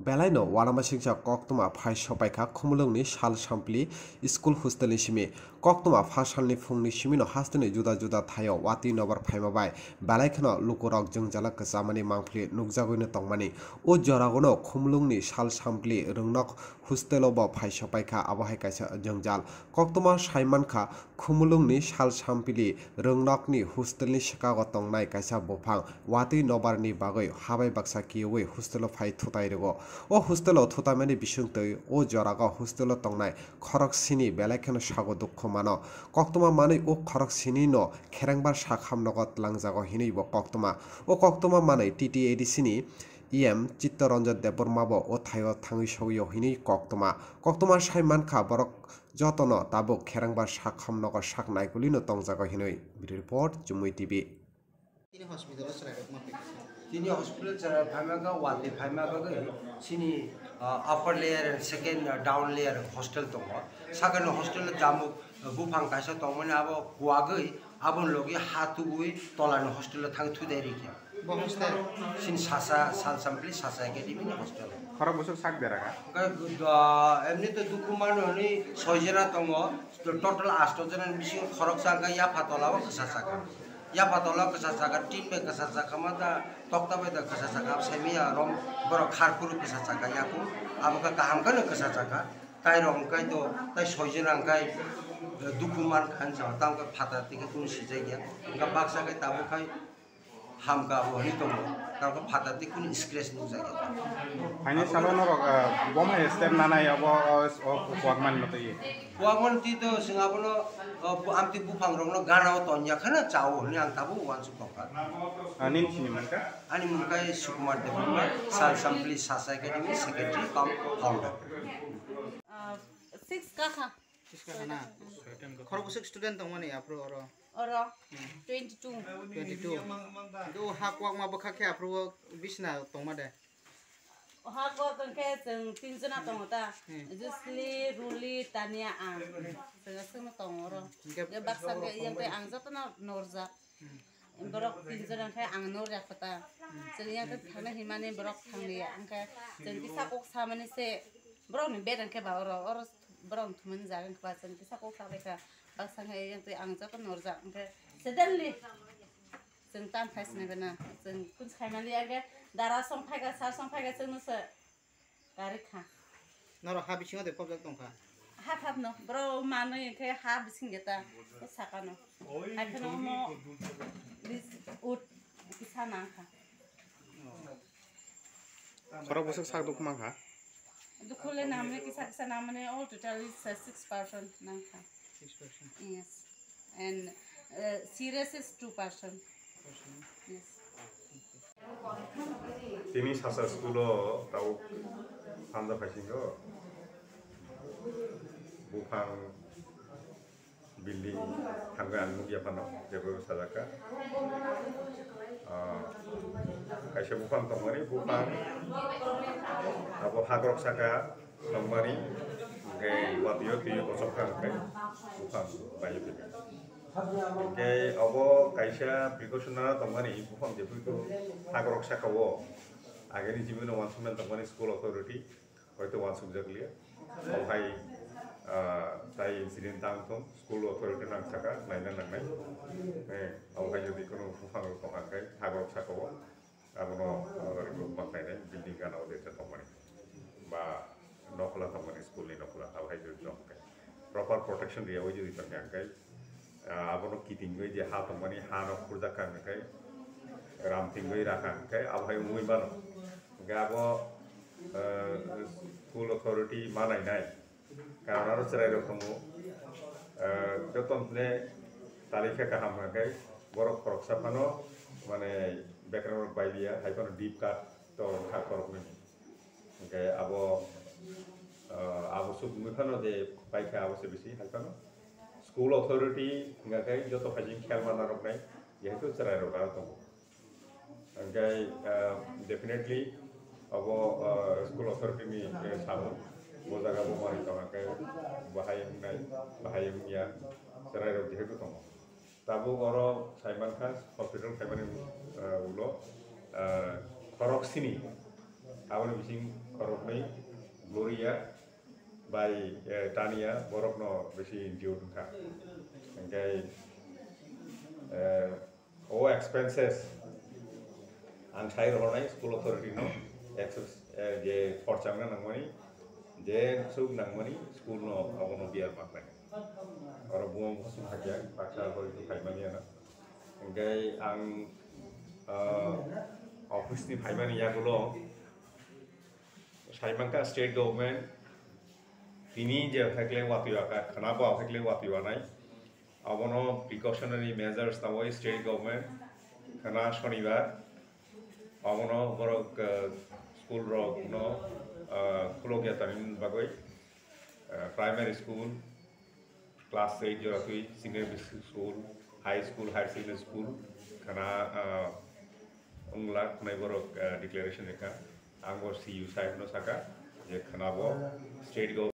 Belaino wanamasingcha koktoma phai sopaikha khumulungni sal sampli school hostelni simi koktoma phasalni phungni simino hasteni juda juda thayo wati nobar phaimabai belaikhano lukurok jongjala ksamani mangphli nukjagoino tongmani o joragono khumulungni sal sampli rungnak hostelo bo phai sopaikha abohai kaisa jongjal koktoma saimankha khumulungni sal sampli rungnakni hostelni sikago tongnai kaisa bofang wati nobarni bagoi habai baksa kiwi hostelo phai thutai rego o hostelo thutamani bisungtui o jorago hostelo tongnai khorok sini belaikhano sago dukho mano koktoma manui o khorok sini no kherangbar sakhamnogot langjago hinui bo koktoma manui TTADC ni EM Chittaranjan Deborma bo o thayo thangui sogio hinui koktoma sai mankha borok jotono tabuk kherangbar sakhamnogo saknai gulino tongjago hinui report Jumui TV Tini hospital cara phaima wadi phaima ga sini upper layer second down layer hostel tongo second hostel jamu bufang kaisa tongmani abo guagai abon logi hatugui tolani hostel thang thuderi ki bo hostel sin sasa sal sampli sasa academy ni hostel khara busuk sak deraka emni to dukumano ni 6 jana tongo total 8 jana bising khorok sanga ya phatolawa khasa saka ya patola kesasaka tin be kesasaka mata tokta be kesasaka semia rom boro kharpuru kesasaka yaku amka kaham kan kesasaka tai rom kai to tai soijin kai dukuman kan sa tam ka phata tik kun sijai ya ka baksa kai tabu kai ham ka bo hi to ka phata tik kun scratch nu jai Hanya salon rok boma ester nana ya bo wagman mate ye wagman ti to singapono amti bufang rong gana tonya khana chawo ni ang tabu wan su tokat anin sini manka ani mukai Sukumar Deborma sal sampli sasa academy secretary cum founder 6 kakha na khoro busuk student tongmani apro oro 22 do hakwak ma bakha khe apro bisna tongmade hago tongke jeng tinjana tongota jusli ruli tania ang segasung tongoro ge baksa ge yang te ang jotna norja borok tinjana khe ang norja khata jeng yang te thana himani borok thangni angka jeng kisa kok samani se borok ni bedan ke ba oro borok thumen jagan kha jeng kisa kok sabe kha baksa ge yang te ang jotna norja angka suddenly jeng tan faisne bana jeng kun khaimani age dara song phaiga sar song phaiga jeng se gari kha naro ha bisingo de pobjak tongkha ha khap no bro manui ke ha bisingeta sakano akhano mo this ut kisana kha khara busuk sak duk mangha dukhule namne kisa namne all total is 6 person nangkha 6% yes and serious is 2%. Yes. Tini sasa skulo tau anda pasingo bufang building tangga anu dia pano jebo sadaka kaisa bufang tomari bufang abo hagrok saka tomari ngai watiyo tiyo kosokkan kai bufang bayu tiga ngai abo kaisa precautionara tomari bufang jebo itu hagrok saka wo ageni jibino wansumen tomari school authority hoyto wansuk jaglia ohai tai incident tangtom school authority nang saka naina nangnai ohai jodi kono bufang tomakai hagrok saka wo abono makai building kana ode tomari ba nokla tomari school ni nokla ohai jodi tomkai proper protection dia ojo di tangkai abono kitingoi je ha tomani ha no kurja kan kai ram tingoi rakan kai abhai mui bano gabo school authority manai nai karena cerai rokomu jotomne tarikha kaham kai borok korok sapano mane background bailia hai kono deep cut to kha korok ni kai abo sub mukhano de paikha abo se bisi hai kono school authority ngakai joto phajing khel mana rok nai yetu cerai rok to ngakai definitely abo school authority ni samu bojaga bo mari to ngakai bahayang ya cerai rok jehetu to tabu oro Saiman Khas hospital family ulo korok sini aboni bising koroknai Gloria by Tania borokno besi diu tungka engkai o expenses ang sai rohonai school authority no access je khorchanga nangmani je sub nangmani school no abono biar maknai oro buang khosum hakya paksa hoi tu khaimani ana engkai ang office ni khaimani yagulo saimangka state government tini je hakle watiwa ka khana ba hakle watiwa nai abono precautionary measures tawai state government khana shonibar abono borok school rok no khulogya tanin bagoi primary school class 8 joratui senior school high school higher secondary school khana unglak nai borok declaration eka angor CU side no saka je khana bo state government